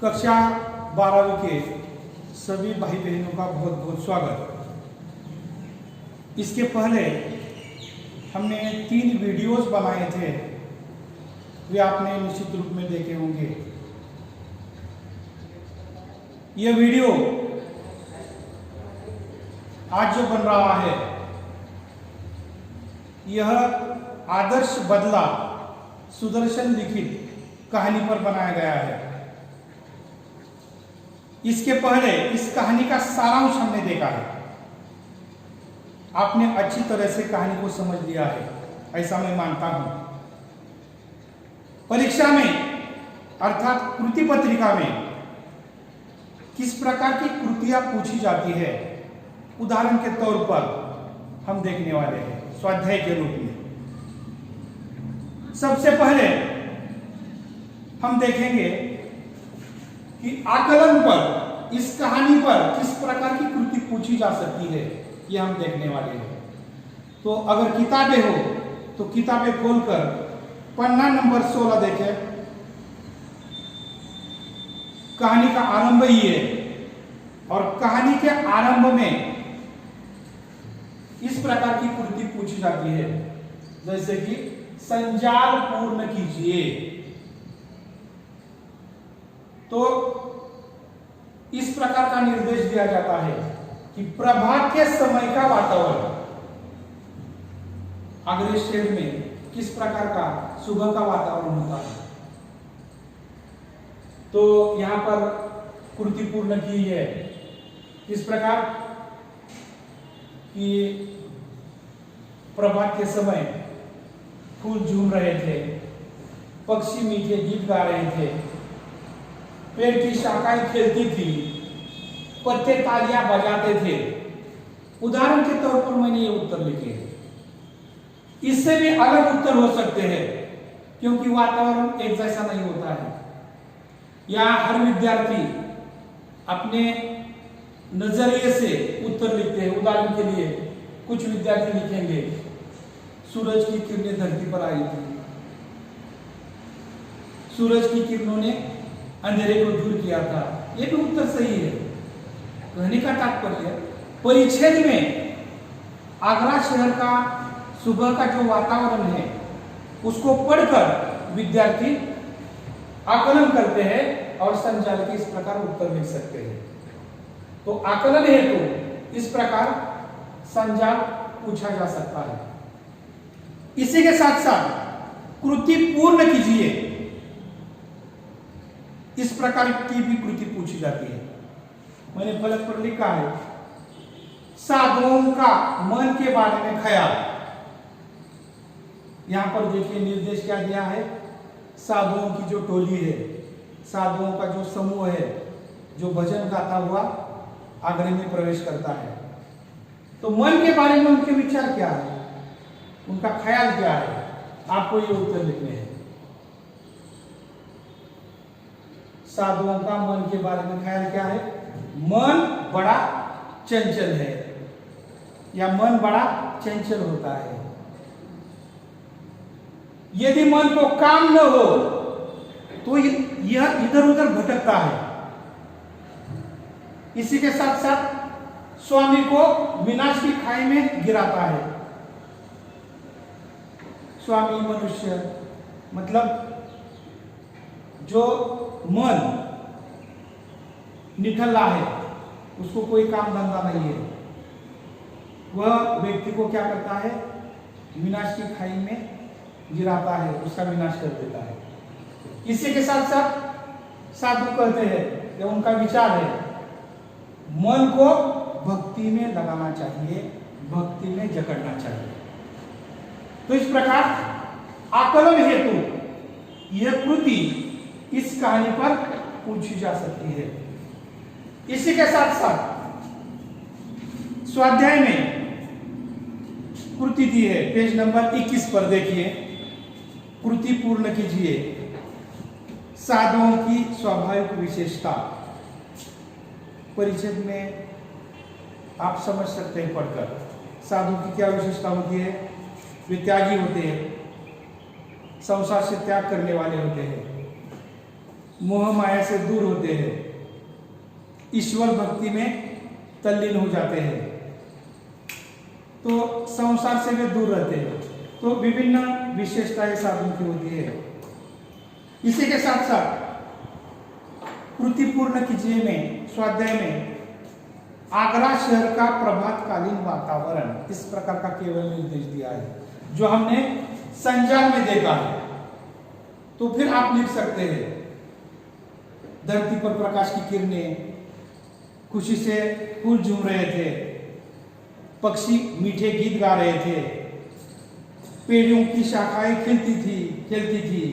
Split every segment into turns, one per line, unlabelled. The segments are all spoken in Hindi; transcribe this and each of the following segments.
कक्षा 12वीं के सभी भाई बहनों का बहुत बहुत स्वागत। इसके पहले हमने 3 वीडियोस बनाए थे, वे आपने निश्चित रूप में देखे होंगे। यह वीडियो आज जो बन रहा है यह आदर्श बदला सुदर्शन लिखित कहानी पर बनाया गया है। इसके पहले इस कहानी का सारांश हमने देखा है, आपने अच्छी तरह से कहानी को समझ लिया है, ऐसा मैं मानता हूं। परीक्षा में अर्थात कृति पत्रिका में किस प्रकार की कृतियां पूछी जाती है, उदाहरण के तौर पर हम देखने वाले हैं स्वाध्याय के रूप में। सबसे पहले हम देखेंगे कि आकलन पर, इस कहानी पर किस प्रकार की कृति पूछी जा सकती है, यह हम देखने वाले हैं। तो अगर किताबें हो तो किताबें खोलकर पन्ना नंबर 16 देखें। कहानी का आरंभ ही है और कहानी के आरंभ में इस प्रकार की कृति पूछी जाती है, जैसे कि संजाल पूर्ण कीजिए। तो इस प्रकार का निर्देश दिया जाता है कि प्रभात के समय का वातावरण आगरे शहर में किस प्रकार का सुबह का वातावरण होता है। तो यहां पर कृति पूर्ण की है किस प्रकार कि प्रभात के समय फूल झूम रहे थे, पक्षी मीठे गीत गा रहे थे, पेड़ की शाखाएं खेलती थी, पत्ते तालियां बजाते थे। उदाहरण के तौर पर मैंने ये उत्तर लिखे हैं। इससे भी अलग उत्तर हो सकते हैं क्योंकि वातावरण एक जैसा नहीं होता है। यहाँ हर विद्यार्थी अपने नजरिए से उत्तर लिखते हैं। उदाहरण के लिए कुछ विद्यार्थी लिखेंगे सूरज की किरणें धरती पर आई थी, सूरज की किरणों ने अंधेरे को दूर किया था। यह भी उत्तर सही है। कहने का तात्पर्य परिच्छेद में आगरा शहर का सुबह का जो वातावरण है उसको पढ़कर विद्यार्थी आकलन करते हैं और संजाल के इस प्रकार उत्तर लिख सकते हैं। तो आकलन हेतु इस प्रकार संजाल पूछा जा सकता है। इसी के साथ साथ कृति पूर्ण कीजिए, इस प्रकार की भी कृति पूछी जाती है। मैंने फलक पर लिखा है साधुओं का मन के बारे में ख्याल। यहां पर देखिए निर्देश क्या दिया है, साधुओं की जो टोली है, साधुओं का जो समूह है, जो भजन गाता हुआ आगरे में प्रवेश करता है। तो मन के बारे में उनके विचार क्या है, उनका ख्याल क्या है, आपको ये उत्तर लिखने हैं। साधुओं का मन के बारे में ख्याल क्या है, मन बड़ा चंचल है या मन बड़ा चंचल होता है। यदि मन को काम न हो तो यह इधर उधर भटकता है। इसी के साथ साथ स्वामी को विनाश की खाई में गिराता है। स्वामी मनुष्य मतलब जो मन निठल्ला है, उसको कोई काम धंधा नहीं है, वह व्यक्ति को क्या करता है, विनाश की खाई में गिराता है, उसका विनाश कर देता है। इसी के साथ साथ साधु कहते हैं कि उनका विचार है मन को भक्ति में लगाना चाहिए, भक्ति में जकड़ना चाहिए। तो इस प्रकार आकलन हेतु यह कृति इस कहानी पर पूछी जा सकती है। इसी के साथ साथ स्वाध्याय में कृति दी है, पेज नंबर 21 पर देखिए। कृति पूर्ण कीजिए, साधुओं की स्वाभाविक विशेषता। परिच्छेद में आप समझ सकते हैं पढ़कर साधु की क्या विशेषता होती है। वे त्यागी होते हैं, संसार से त्याग करने वाले होते हैं। मोह माया से दूर होते हैं, ईश्वर भक्ति में तल्लीन हो जाते हैं, तो संसार से वे दूर रहते हैं। तो विभिन्न विशेषताएं साधन की होती है। इसी के साथ साथ कृतिपूर्ण कीजिए में स्वाध्याय में आगरा शहर का प्रभातकालीन वातावरण, इस प्रकार का केवल निर्देश दिया है जो हमने संजाल में देखा है। तो फिर आप लिख सकते हैं, धरती पर प्रकाश की किरणें, खुशी से फूल झूम रहे थे, पक्षी मीठे गीत गा रहे थे, पेड़ों की शाखाएं खिलती थी,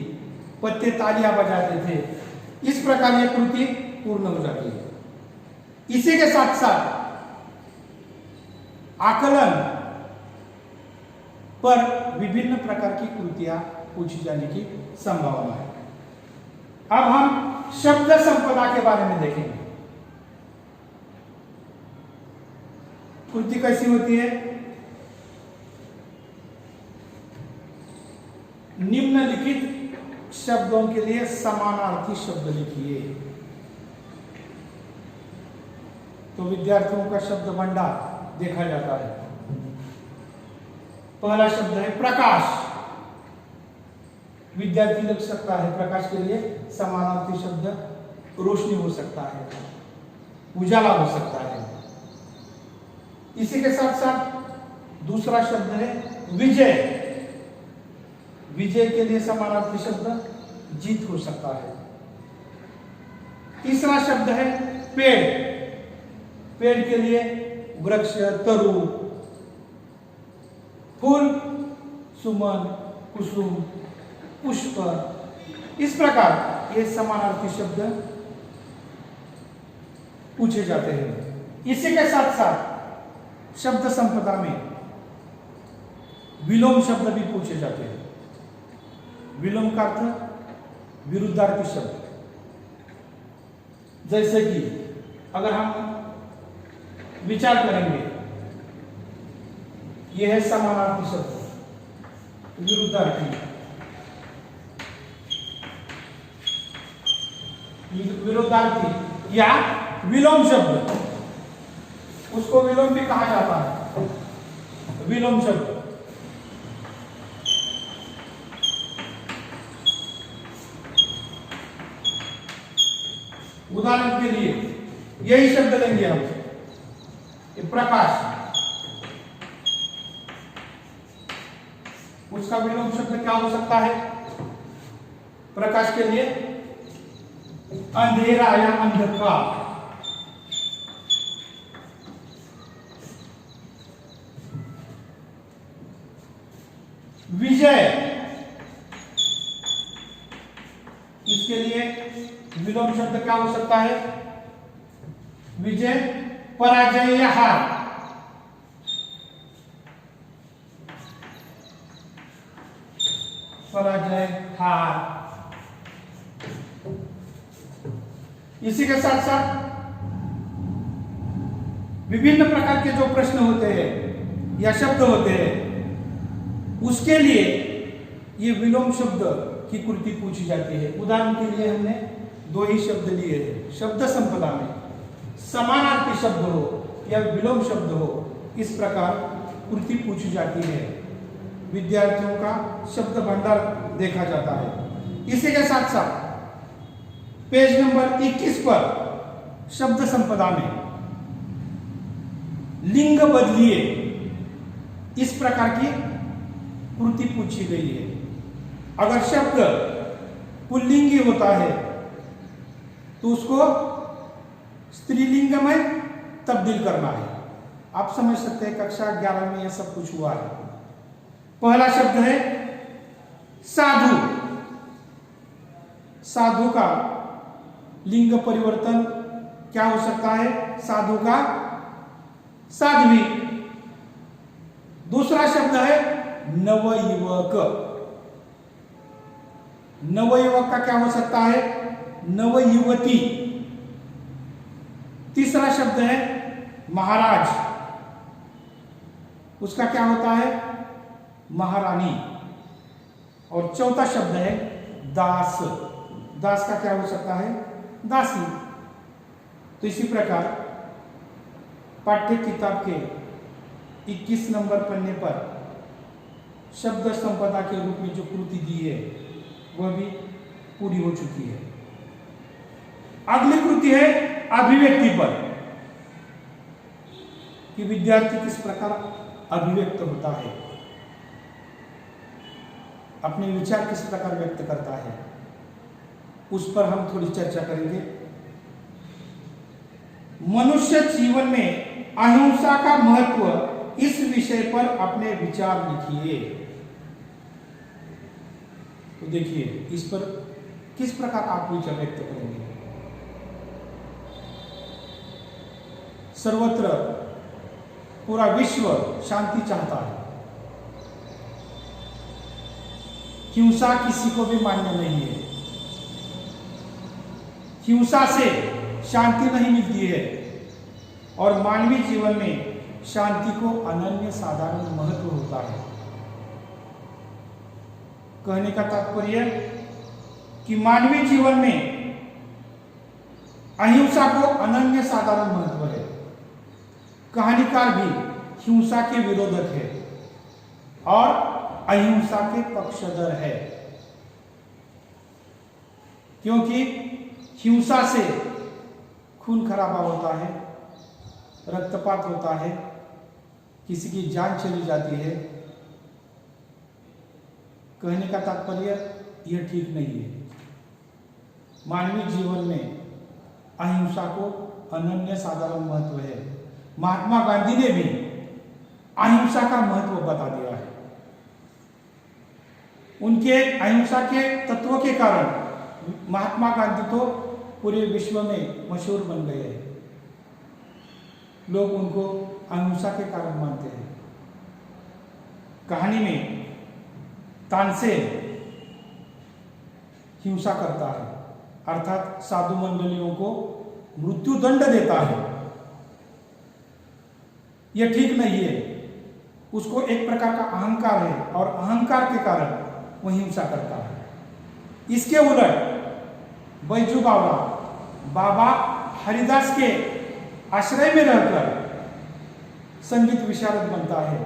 पत्ते तालियां बजाते थे। इस प्रकार यह कृति पूर्ण हो जाती है। इसी के साथ साथ आकलन पर विभिन्न प्रकार की कृतियां पूछी जाने की संभावना है। अब हम शब्द संपदा के बारे में देखेंगे। कृति कैसी होती है? निम्नलिखित शब्दों के लिए समानार्थी शब्द लिखिए। तो विद्यार्थियों का शब्द भंडार देखा जाता है। पहला शब्द है प्रकाश। विद्यार्थी लिख सकता है प्रकाश के लिए समानार्थी शब्द रोशनी हो सकता है, उजाला हो सकता है। इसी के साथ साथ दूसरा शब्द है विजय। विजय के लिए समानार्थी शब्द जीत हो सकता है। तीसरा शब्द है पेड़। पेड़ के लिए वृक्ष, तरु, फूल, सुमन, कुसुम, पुष्प। इस प्रकार ये समानार्थी शब्द पूछे जाते हैं। इसी के साथ साथ शब्द संपदा में विलोम शब्द भी पूछे जाते हैं। विलोम का अर्थ विरुद्धार्थी शब्द। जैसे कि अगर हम विचार करेंगे, यह है समानार्थी शब्द विरुद्धार्थी, विरुद्धार्थी या विलोम शब्द, उसको विलोम भी कहा जाता है। विलोम शब्द उदाहरण के लिए यही शब्द लेंगे हम, प्रकाश। उसका विलोम शब्द क्या हो सकता है? प्रकाश के लिए अंधेरा या अंधकार। विजय, इसके लिए विलोम शब्द क्या हो सकता है? विजय, पराजय या हार। पराजय, हार। इसी के साथ साथ विभिन्न प्रकार के जो प्रश्न होते हैं या शब्द होते हैं, उसके लिए ये विलोम शब्द की कृति पूछी जाती है। उदाहरण के लिए हमने दो ही शब्द लिए हैं। शब्द संपदा में समानार्थी शब्द हो या विलोम शब्द हो, इस प्रकार कृति पूछी जाती है। विद्यार्थियों का शब्द भंडार देखा जाता है। इसी के साथ साथ पेज नंबर 21 पर शब्द संपदा में लिंग बदलिए, इस प्रकार की कृति पूछी गई है। अगर शब्द पुल्लिंगी होता है तो उसको स्त्रीलिंग में तब्दील करना है। आप समझ सकते हैं कक्षा 11 में यह सब कुछ हुआ है। पहला शब्द है साधु। साधु का लिंग परिवर्तन क्या हो सकता है? साधु का साध्वी। दूसरा शब्द है नवयुवक। नवयुवक का क्या हो सकता है? नवयुवती। तीसरा शब्द है महाराज, उसका क्या होता है? महारानी। और चौथा शब्द है दास। दास का क्या हो सकता है? दासी। तो इसी प्रकार पाठ्य किताब के 21 नंबर पन्ने पर शब्द संपदा के रूप में जो कृति दी है वह भी पूरी हो चुकी है। अगली कृति है अभिव्यक्ति पर, कि विद्यार्थी किस प्रकार अभिव्यक्त होता है, अपने विचार किस प्रकार व्यक्त करता है, उस पर हम थोड़ी चर्चा करेंगे। मनुष्य जीवन में अहिंसा का महत्व, इस विषय पर अपने विचार लिखिए। तो देखिए इस पर किस प्रकार आप विचार व्यक्त करेंगे। सर्वत्र पूरा विश्व शांति चाहता है, हिंसा किसी को भी मान्य नहीं है, हिंसा से शांति नहीं मिलती है और मानवीय जीवन में शांति को अनन्य साधारण महत्व होता है। कहने का तात्पर्य कि मानवीय जीवन में अहिंसा को अनन्य साधारण महत्व है। कहानीकार भी हिंसा के विरोधक है और अहिंसा के पक्षधर है, क्योंकि हिंसा से खून खराबा होता है, रक्तपात होता है, किसी की जान चली जाती है। कहने का तात्पर्य यह ठीक नहीं है। मानवीय जीवन में अहिंसा को अनन्य साधारण महत्व है। महात्मा गांधी ने भी अहिंसा का महत्व बता दिया है। उनके अहिंसा के तत्व के कारण महात्मा गांधी तो पूरे विश्व में मशहूर बन गए हैं। लोग उनको अहिंसा के कारण मानते हैं। कहानी में तानसेन हिंसा करता है, अर्थात साधु मंडलियों को मृत्यु दंड देता है। यह ठीक नहीं है। उसको एक प्रकार का अहंकार है और अहंकार के कारण वह हिंसा करता है। इसके उलट बैजू बाबा बाबा हरिदास के आश्रय में रहकर संगीत विशारद बनता है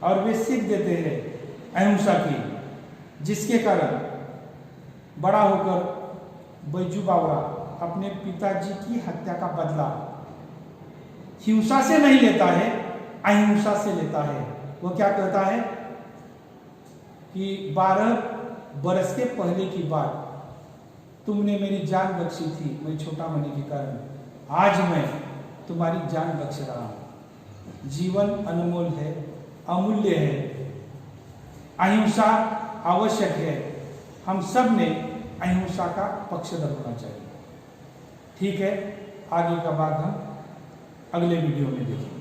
और वे सीख देते हैं अहिंसा की, जिसके कारण बड़ा होकर बैजू बावरा अपने पिताजी की हत्या का बदला हिंसा से नहीं लेता है, अहिंसा से लेता है। वो क्या कहता है कि 12 बरस के पहले की बात, तुमने मेरी जान बख्शी थी, मैं छोटा होने के कारण, आज मैं तुम्हारी जान बख्श रहा हूं। जीवन अनमोल है, अमूल्य है, अहिंसा आवश्यक है। हम सब ने अहिंसा का पक्षधर होना चाहिए। ठीक है, आगे का बात हम अगले वीडियो में देखेंगे।